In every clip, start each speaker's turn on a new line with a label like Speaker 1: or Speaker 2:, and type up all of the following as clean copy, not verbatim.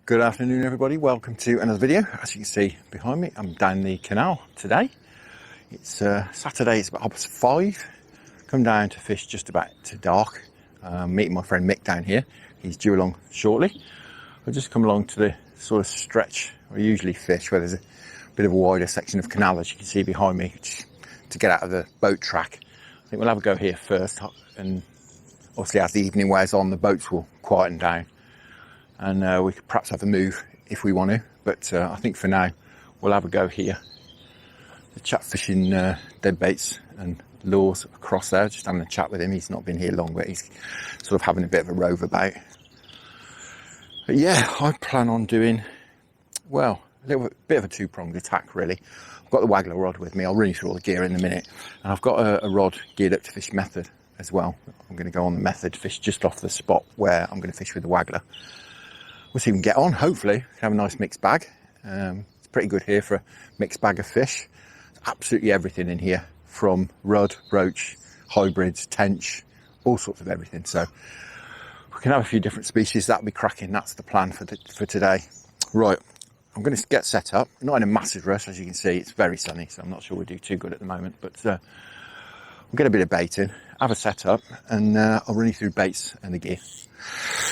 Speaker 1: Good afternoon everybody, welcome to another video. As you can see behind me, I'm down the canal today. It's Saturday, it's about 5:30. Come down to fish just about to dark. Meeting my friend Mick down here, he's due along shortly. I'll just come along to the sort of stretch where I usually fish, where there's a bit of a wider section of canal, as you can see behind me, to get out of the boat track. I think we'll have a go here first, and obviously as the evening wears on, the boats will quieten down. And we could perhaps have a move if we want to, but I think for now we'll have a go here. The chap fishing dead baits and lures across there, just having a chat with him. He's not been here long, but he's sort of having a bit of a rove about. But yeah, I plan on doing, well, a little bit of a two-pronged attack really. I've got the Waggler rod with me, I'll run you through all the gear in a minute. And I've got a rod geared up to fish method as well. I'm going to go on the method, fish just off the spot where I'm going to fish with the Waggler. We'll see if we can get on, hopefully. Have a nice mixed bag. It's pretty good here for a mixed bag of fish. Absolutely everything in here, from rudd, roach, hybrids, tench, all sorts of everything. So we can have a few different species. That'll be cracking. That's the plan for today. Right, I'm going to get set up. Not in a massive rush, as you can see. It's very sunny, so I'm not sure we'll do too good at the moment. But we'll get a bit of bait in, have a setup, and I'll run you through baits and the gear.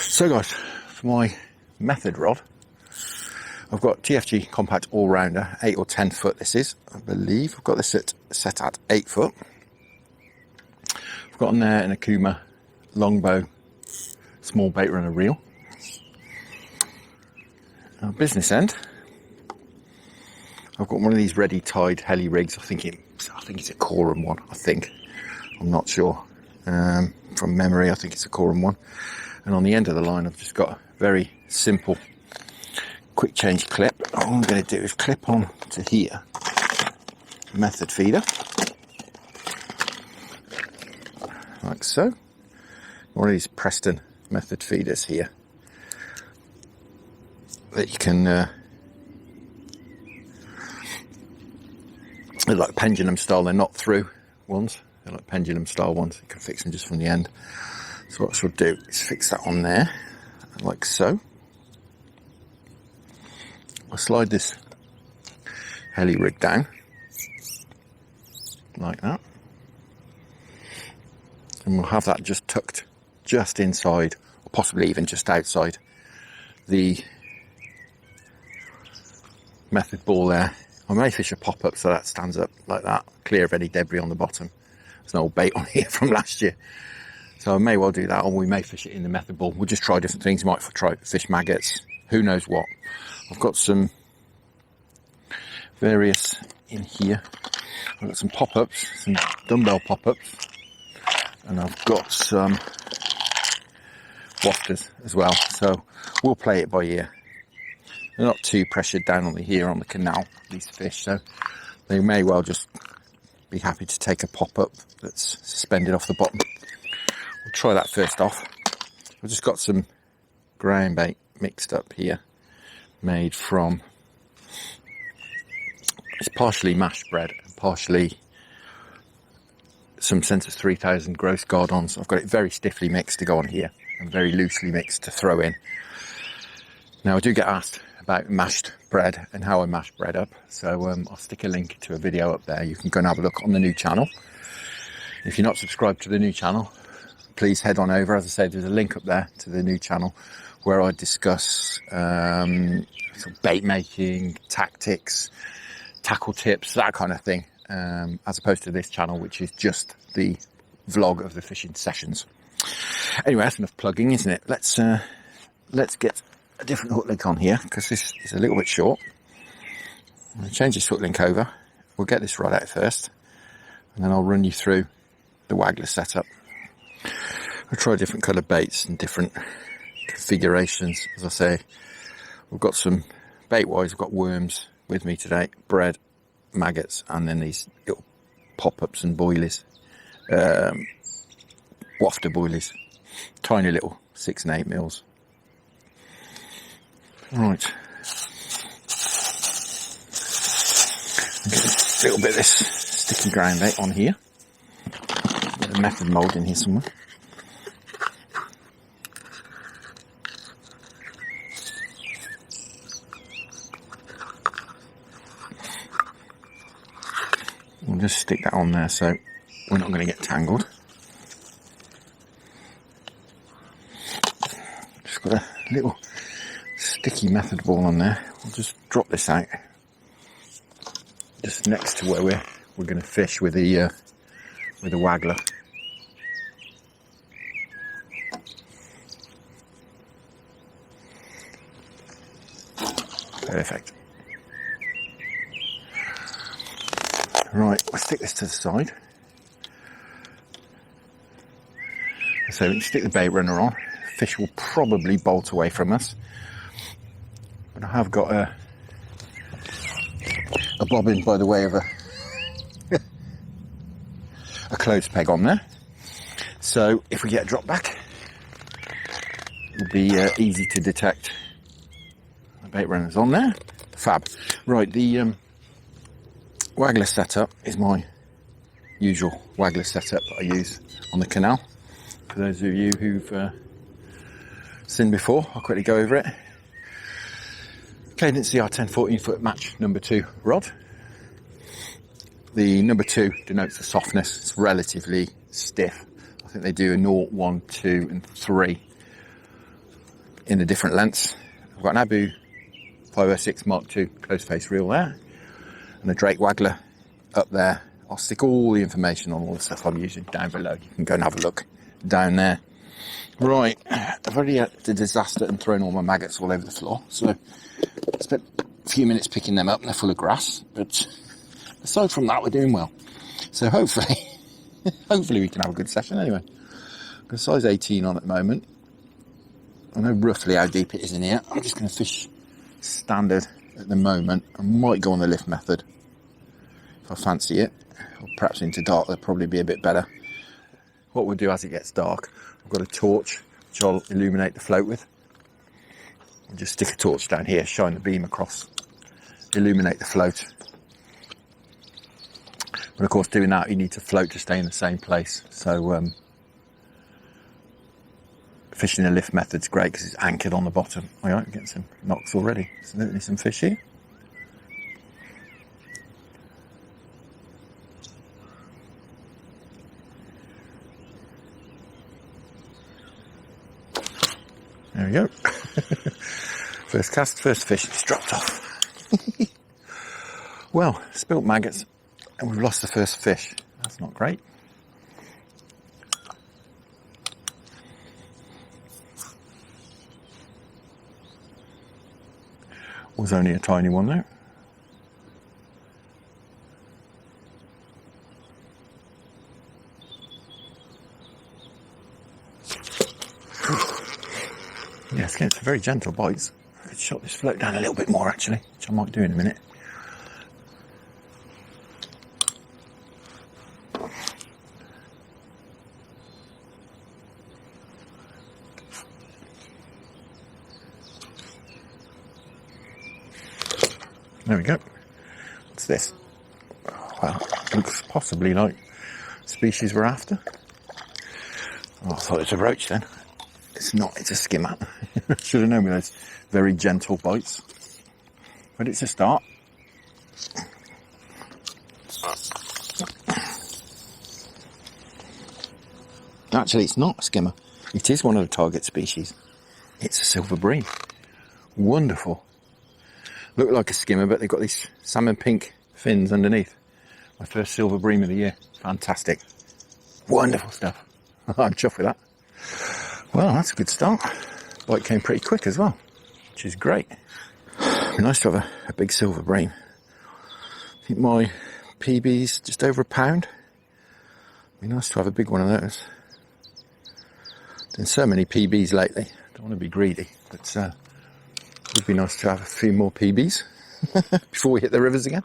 Speaker 1: So guys, for my method rod, I've got TFG compact all-rounder, 8 or 10 foot this is, I believe. I've got this set at 8 foot. I've got on there an Akuma longbow small bait runner reel. Now, business end, I've got one of these ready tied heli rigs. I think it's a Corum one, I'm not sure. From memory, I think it's a Corum one. And on the end of the line, I've just got a very simple quick change clip. All I'm going to do is clip on to here, method feeder, like so. One of these Preston method feeders here that you can, they're like pendulum style, they're not through ones, they're like pendulum style ones. You can fix them just from the end. So what I shall do is fix that on there, like so. I'll slide this heli rig down, like that. And we'll have that just tucked just inside, or possibly even just outside the method ball there. I may fish a pop-up so that stands up like that, clear of any debris on the bottom. There's an old bait on here from last year. So I may well do that, or we may fish it in the method ball. We'll just try different things. Might try fish maggots, who knows what. I've got some various in here. I've got some pop-ups, some dumbbell pop-ups, and I've got some wafters as well. So we'll play it by ear. They're not too pressured down on the canal, these fish, so they may well just be happy to take a pop-up that's suspended off the bottom. We'll try that first off. I've just got some ground bait mixed up here, made from, it's partially mashed bread and partially some Sensus 3000 gross gardons. I've got it very stiffly mixed to go on here and very loosely mixed to throw in. Now I do get asked about mashed bread and how I mash bread up, so I'll stick a link to a video up there. You can go and have a look on the new channel. If you're not subscribed to the new channel, please head on over. As I said, there's a link up there to the new channel where I discuss sort of bait making, tactics, tackle tips, that kind of thing, as opposed to this channel, which is just the vlog of the fishing sessions. Anyway, that's enough plugging, isn't it? Let's get a different hook link on here, because this is a little bit short. I'm going to change this hook link over. We'll get this rod out first, and then I'll run you through the Waggler setup. I'll try different colour baits and different configurations. As I say, we've got some bait-wise, we've got worms with me today, bread, maggots, and then these little pop-ups and boilies, wafter boilies, tiny little 6 and 8 mils. Right, get a little bit of this sticky ground bait on here. Bit of method mould in here somewhere. We'll just stick that on there so we're not going to get tangled. Just got a little sticky method ball on there. We'll just drop this out just next to where we're going to fish with the Waggler. Perfect. Right, we'll stick this to the side. So we can stick the bait runner on. Fish will probably bolt away from us. But I have got a bobbin by the way of a clothes peg on there. So if we get a drop back, it'll be easy to detect. The bait runner's on there. Fab. Right, the Waggler setup is my usual Waggler setup that I use on the canal. For those of you who've seen before, I'll quickly go over it. Cadence CR 10-14 foot match number 2 rod. The number 2 denotes the softness. It's relatively stiff. I think they do a 0, 1, 2 and 3 in the different lengths. I've got an Abu 506 Mark II close face reel there. And the Drake Waggler up there. I'll stick all the information on all the stuff I'm using down below. You can go and have a look down there. Right, I've already had the disaster and thrown all my maggots all over the floor. So I spent a few minutes picking them up and they're full of grass. But aside from that, we're doing well. So hopefully we can have a good session anyway. I've got size 18 on at the moment. I know roughly how deep it is in here. I'm just going to fish standard at the moment. I might go on the lift method if I fancy it, or perhaps into dark. That'll probably be a bit better. What we'll do as it gets dark, I've got a torch which I'll illuminate the float with. I'll just stick a torch down here, shine the beam across, illuminate the float. But of course, doing that, you need to float to stay in the same place. So fishing the lift method's great because it's anchored on the bottom. All right, getting some knocks already. Certainly some fish here. There we go. First cast, first fish, it's dropped off. Well, spilt maggots and we've lost the first fish. That's not great. Was only a tiny one though. Yes, getting some very gentle bites. I could shot this float down a little bit more actually, which I might do in a minute. There we go. What's this? Well, looks possibly like species we're after. Oh, I thought it was a roach then. It's not, it's a skimmer. Should have known with those very gentle bites. But it's a start. Actually, it's not a skimmer. It is one of the target species. It's a silver bream. Wonderful. Look like a skimmer, but they've got these salmon pink fins underneath. My first silver bream of the year. Fantastic. Wonderful stuff. I'm chuffed with that. Well, that's a good start. Bite came pretty quick as well, which is great. It'd be nice to have a big silver bream. I think my PB's just over £1. It'd be nice to have a big one of those. Done so many PBs lately. Don't want to be greedy, but it would be nice to have a few more PBs before we hit the rivers again.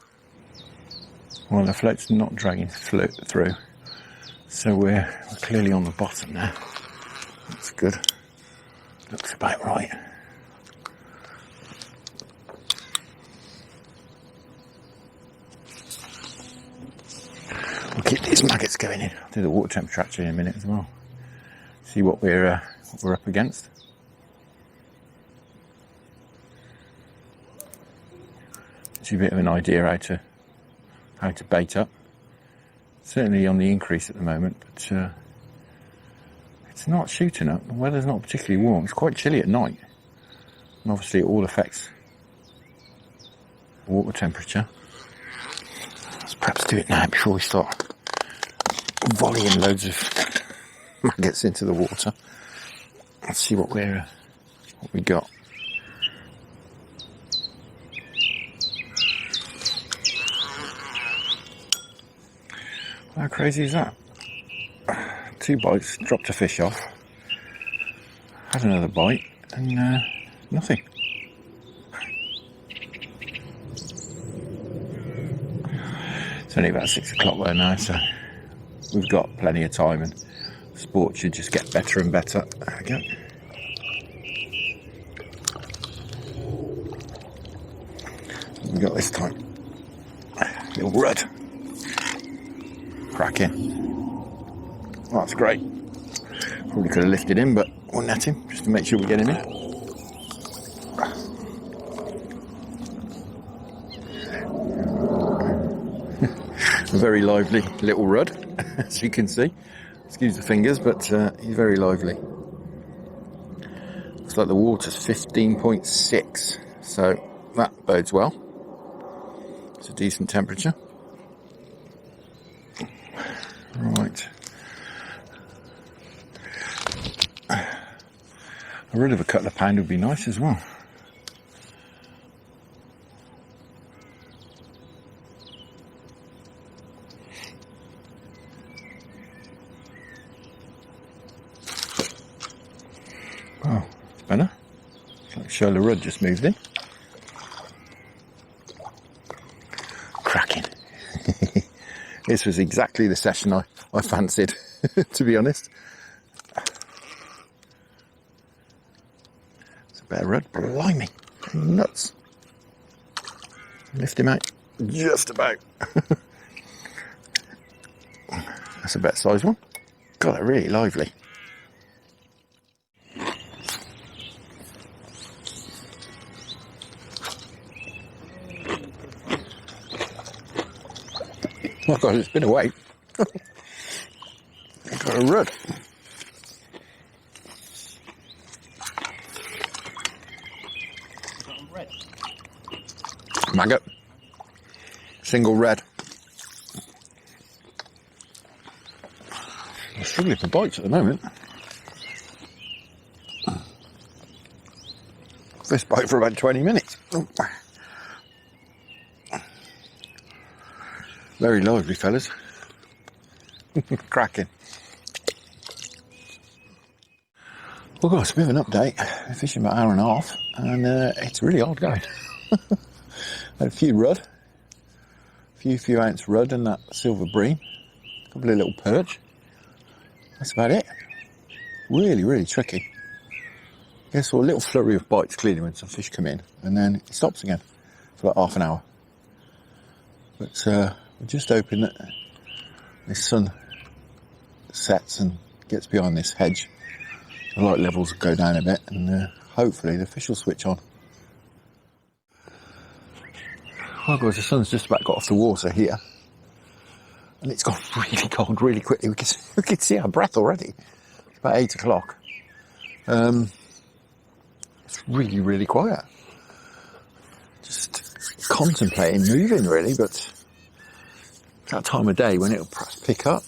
Speaker 1: Well, the float's not dragging through, so we're clearly on the bottom now. That's good. Looks about right. We'll keep these maggots going in. I'll do the water temperature actually in a minute as well. See what we're up against. Gives you a bit of an idea how to bait up. certainly on the increase at the moment, but it's not shooting up. The weather's not particularly warm. It's quite chilly at night, and obviously it all affects water temperature. Let's perhaps do it now before we start volleying loads of maggots into the water. Let's see what we got. How crazy is that? 2 bites, dropped a fish off, had another bite, and nothing. It's only about 6 o'clock there now, so we've got plenty of time, and sport should just get better and better. There we go. What we got this time? Little rudd. Cracking. Well, that's great. Probably could have lifted him, but we'll net him just to make sure we get him in. A very lively little rudd, as you can see. Excuse the fingers, but he's very lively. Looks like the water's 15.6, so that bodes well. It's a decent temperature. Right. A rod of a couple of pound would be nice as well. Oh, it's better. It's like Shola Rudd just moved in. Cracking. This was exactly the session I fancied, to be honest. It's a better rudd. Blimey. Nuts. Lift him out. Just about. That's a better size one. God, they're really lively. Oh God, it's been away. I've got a rudd. Maggot. Single red. I'm struggling for bites at the moment. First bite for about 20 minutes. Very lively, fellas. Cracking. Well, guys, a bit of an update. We're fishing about an hour and a half, and it's really hard going. Had a few rudd, few ounce rudd, and that silver bream. A couple of little perch. That's about it. Really, really tricky. Yeah, so a little flurry of bites clearly when some fish come in, and then it stops again for like half an hour. But we're just hoping that this sun sets and gets behind this hedge. The light levels will go down a bit, and hopefully the fish will switch on. Well, guys, the sun's just about got off the water here, and it's gone really cold really quickly. We can see our breath already. It's about 8 o'clock. It's really, really quiet. Just contemplating moving, really, but it's that time of day when it'll perhaps pick up.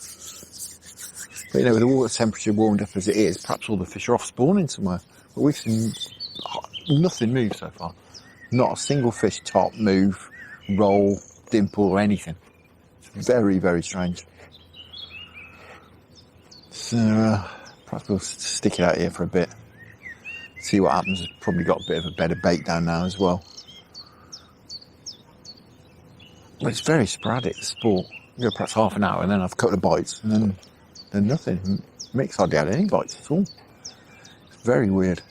Speaker 1: But, you know, with the water temperature warmed up as it is, perhaps all the fish are off spawning somewhere. But we've seen nothing move so far. Not a single fish top, move, roll, dimple, or anything. It's very, very strange. So, perhaps we'll stick it out here for a bit. See what happens. It's probably got a bit of a better bait down now as well. But it's very sporadic, the sport. You go perhaps half an hour and then have a couple of bites and then nothing. Mick's hardly had any bites at all. It's very weird.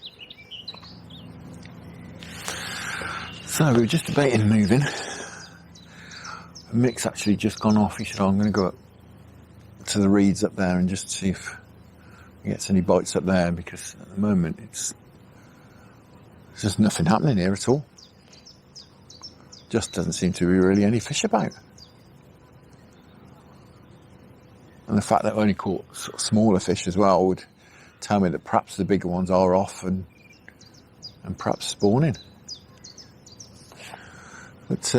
Speaker 1: So we were just debating moving. Mick's actually just gone off. He said, oh, I'm going to go up to the reeds up there and just see if he gets any bites up there, because at the moment there's just nothing happening here at all. Just doesn't seem to be really any fish about. And the fact that I only caught sort of smaller fish as well would tell me that perhaps the bigger ones are off and perhaps spawning. But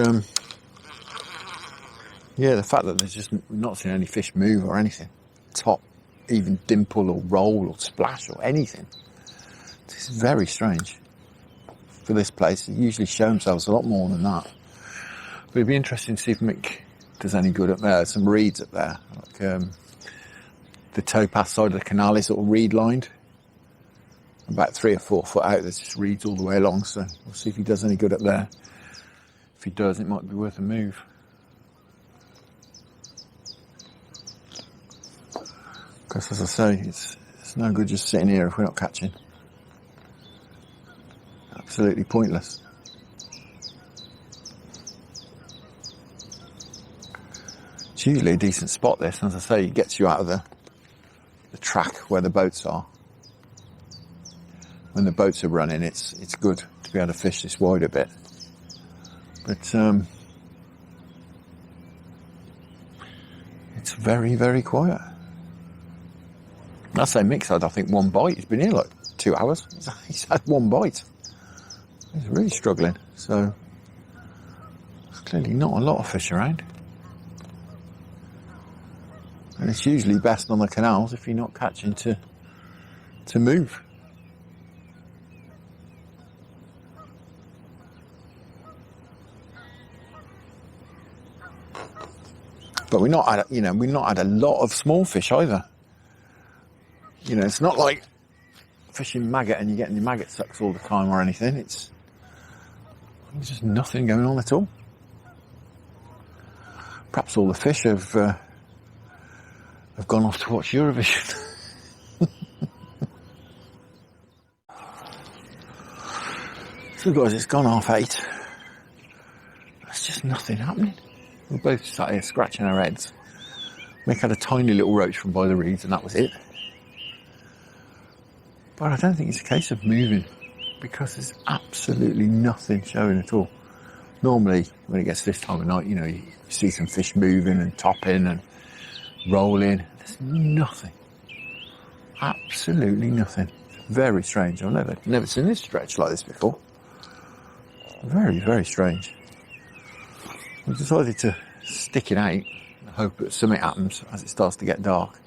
Speaker 1: yeah, the fact that there's just not seen any fish move or anything, top, even dimple or roll or splash or anything. This is very strange for this place. They usually show themselves a lot more than that. But it'd be interesting to see if Mick does any good up there. Some reeds up there, like the towpath side of the canal is sort of reed lined. About 3 or 4 foot out, there's just reeds all the way along. So we'll see if he does any good up there. If he does, it might be worth a move. Because as I say, it's no good just sitting here if we're not catching. Absolutely pointless. It's usually a decent spot, this. As I say, it gets you out of the track where the boats are. When the boats are running, it's good to be able to fish this wide a bit. But it's very, very quiet. I say Mick's had, I think, 1 bite. He's been here like 2 hours. He's had 1 bite. He's really struggling. So there's clearly not a lot of fish around. And it's usually best on the canals if you're not catching to move. But we've not had a lot of small fish either. You know, it's not like fishing maggot and you're getting your maggot sucks all the time or anything. There's just nothing going on at all. Perhaps all the fish have gone off to watch Eurovision. So guys, it's gone 8:30. There's just nothing happening. We're both sat here scratching our heads. Mick had a tiny little roach from by the reeds and that was it. But I don't think it's a case of moving because there's absolutely nothing showing at all. Normally, when it gets this time of night, you know, you see some fish moving and topping and rolling. There's nothing. Absolutely nothing. Very strange. I've never seen this stretch like this before. Very, very strange. We decided to stick it out and hope that something happens as it starts to get dark,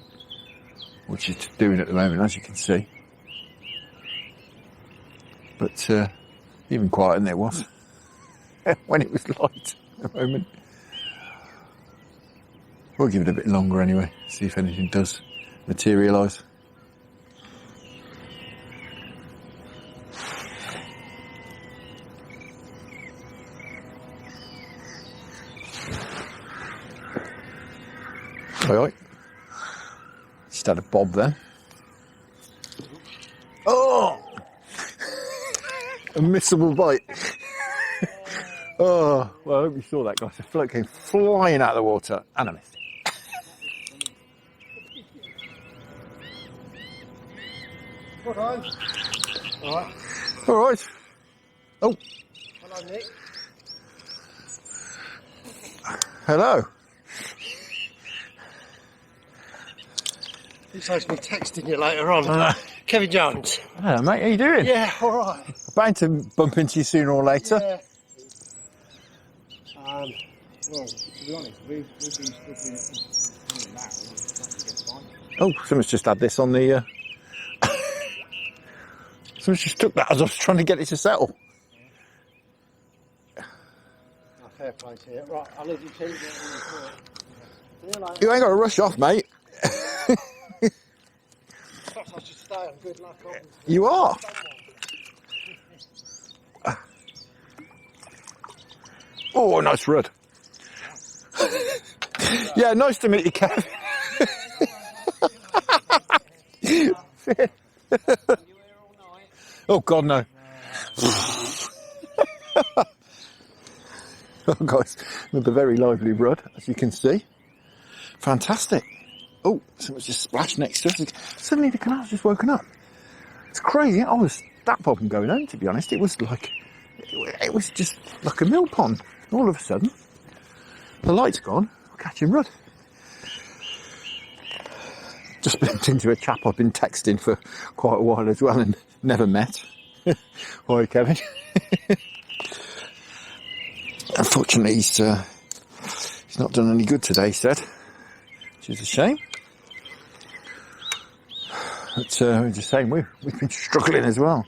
Speaker 1: which it's doing at the moment, as you can see. But even quieter than it was when it was light at the moment. We'll give it a bit longer anyway, see if anything does materialise. Alright, just had a bob then. Oh! A missable bite. Oh, well, I hope you saw that, guys. The float came flying out of the water and I missed it.
Speaker 2: Hold on. Alright.
Speaker 1: Alright. Oh.
Speaker 2: Hello, Nick.
Speaker 1: Hello.
Speaker 2: He's supposed to be texting you later on. Kevin Jones.
Speaker 1: Hello, mate. How you doing?
Speaker 2: Yeah, alright.
Speaker 1: Bound to bump into you sooner or later.
Speaker 2: Yeah. Well, to be honest, we've been doing that.
Speaker 1: Oh, someone's just had this on the... Someone's just took that as I was trying to get it to settle.
Speaker 2: Oh, fair play to you. Right, I'll leave you to it.
Speaker 1: You ain't got to rush off, mate.
Speaker 2: Perhaps I should stay on good luck.
Speaker 1: You are. Oh, nice rud. Yeah, nice to meet you, Kev. Oh, God, no. Oh, guys, another very lively rud, as you can see. Fantastic. Oh, someone's just splashed next to us. Suddenly the canal's just woken up. It's crazy. I was that popping going home, to be honest. It was just like a mill pond. All of a sudden, the light's gone. We're catching rud. Just bumped into a chap I've been texting for quite a while as well and never met. Hi, Kevin. Unfortunately, he's not done any good today, he said, which is a shame. But just saying, we've been struggling as well.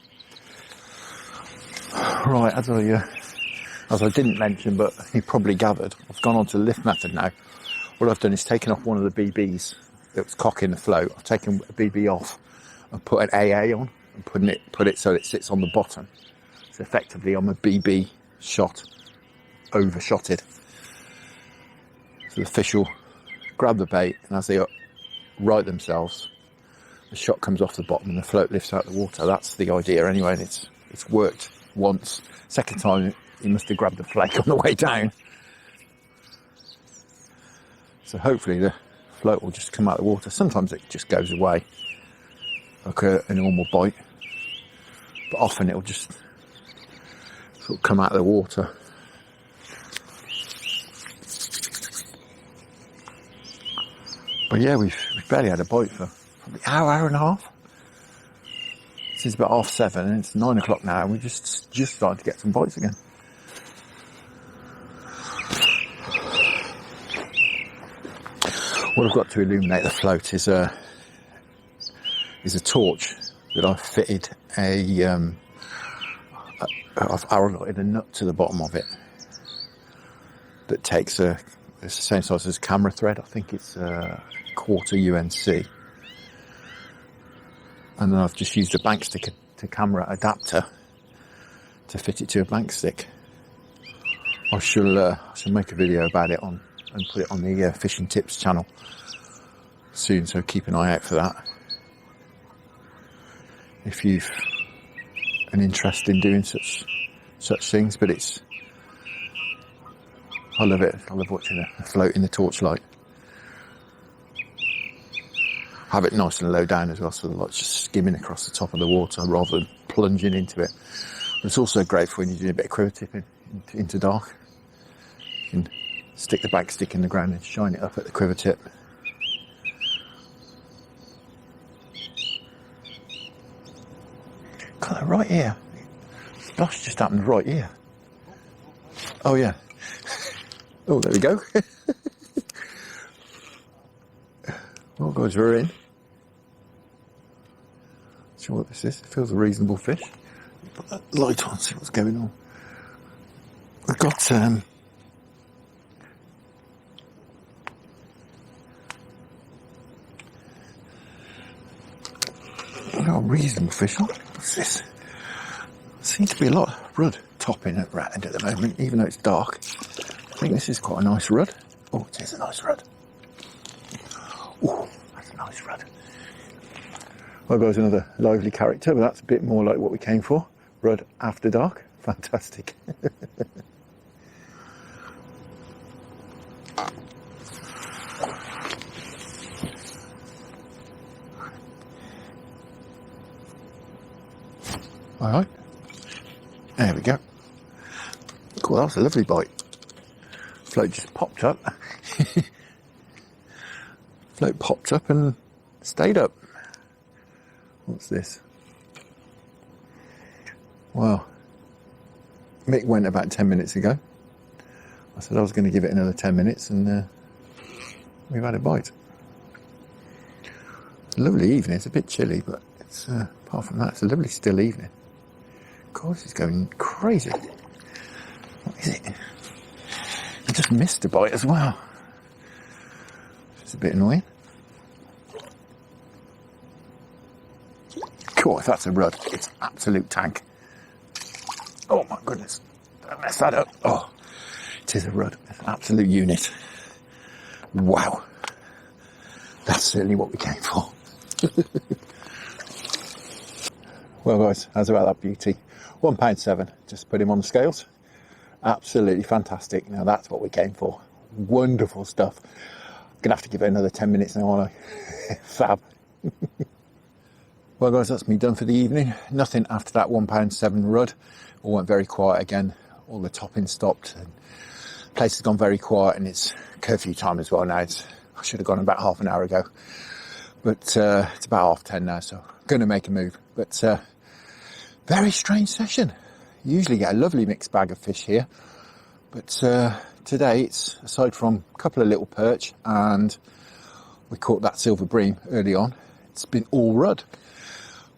Speaker 1: Right, as I didn't mention, but you probably gathered, I've gone on to the lift method now. What I've done is taken off one of the BBs that was cocking the float. I've taken a BB off and put an AA on and put it so it sits on the bottom. So effectively I'm a BB shot, overshotted. So the fish will grab the bait, and as they right themselves, the shot comes off the bottom and the float lifts out the water. That's the idea anyway, and it's worked once. Second time he must have grabbed the flake on the way down. So hopefully the float will just come out of the water. Sometimes it just goes away like a normal bite, but often it'll just sort of come out of the water. But yeah, we've barely had a bite for probably an hour and a half. Since about 7:30, and it's 9 o'clock now, and we're just starting to get some bites again. What I've got to illuminate the float is a torch that I've fitted I've arrowroted a nut to the bottom of it that takes it's the same size as camera thread. I think it's a 1/4 UNC. And then I've just used a bank stick to camera adapter to fit it to a bank stick. I shall make a video about it and put it on the Fishing Tips channel soon, so keep an eye out for that. If you've an interest in doing such things, but I love it. I love watching a float in the torchlight. Have it nice and low down as well, so the light's just skimming across the top of the water rather than plunging into it. But it's also great for when you're doing a bit of quiver tipping into dark. You can stick the back stick in the ground and shine it up at the quiver tip. Kind of right here. Splash just happened right here. Oh yeah. Oh, there we go. Well, guys, we're in. Not sure what this is. It feels a reasonable fish. Put that light on, see what's going on. We've got a reasonable fish on. What's this? Seems to be a lot of rudd topping at rat end at the moment, even though it's dark. I think this is quite a nice rudd. Oh, it is a nice rudd. Oh, that's a nice rudd. Well, guys, another lively character, but that's a bit more like what we came for. Rudd after dark. Fantastic. All right. There we go. Cool, that was a lovely bite. Float just popped up. Float popped up and stayed up. What's this? Well, Mick went about 10 minutes ago. I said I was going to give it another 10 minutes, and we've had a bite. Lovely evening. It's a bit chilly, but it's apart from that, it's a lovely still evening. God, this is going crazy. What is it? I just missed a bite as well. It's a bit annoying. Cool, if that's a rudd, it's absolute tank. Oh my goodness, don't mess that up. Oh, it is a rudd, it's an absolute unit. Wow, that's certainly what we came for. Well guys, how's about that beauty? £1.7, just put him on the scales. Absolutely fantastic. Now that's what we came for. Wonderful stuff. Gonna have to give it another 10 minutes now, aren't I? Fab. Well guys, that's me done for the evening. Nothing after that £1.7 rudd. All went very quiet again. All the topping stopped. And the place has gone very quiet, and it's curfew time as well now. I should have gone about half an hour ago. But it's about 10:30 now, so I'm going to make a move. But very strange session. Usually get a lovely mixed bag of fish here, but today it's, aside from a couple of little perch and we caught that silver bream early on, it's been all rudd.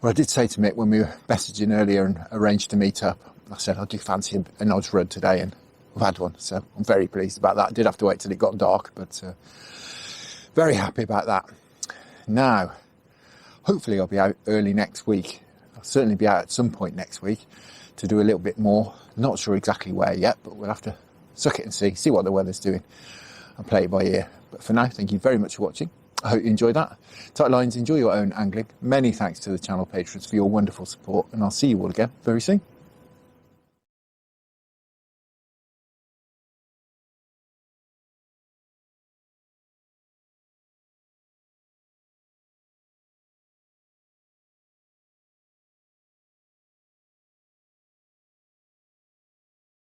Speaker 1: Well, I did say to Mick when we were messaging earlier and arranged to meet up, I said I do fancy a nodge rudd today, and we've had one, so I'm very pleased about that. I did have to wait till it got dark, but very happy about that. Now, hopefully I'll be out early next week. I'll certainly be out at some point next week to do a little bit more. Not sure exactly where yet, but we'll have to suck it and see what the weather's doing and play it by ear. But for now, thank you very much for watching. I hope you enjoyed that. Tight lines, enjoy your own angling. Many thanks to the channel patrons for your wonderful support, and I'll see you all again very soon.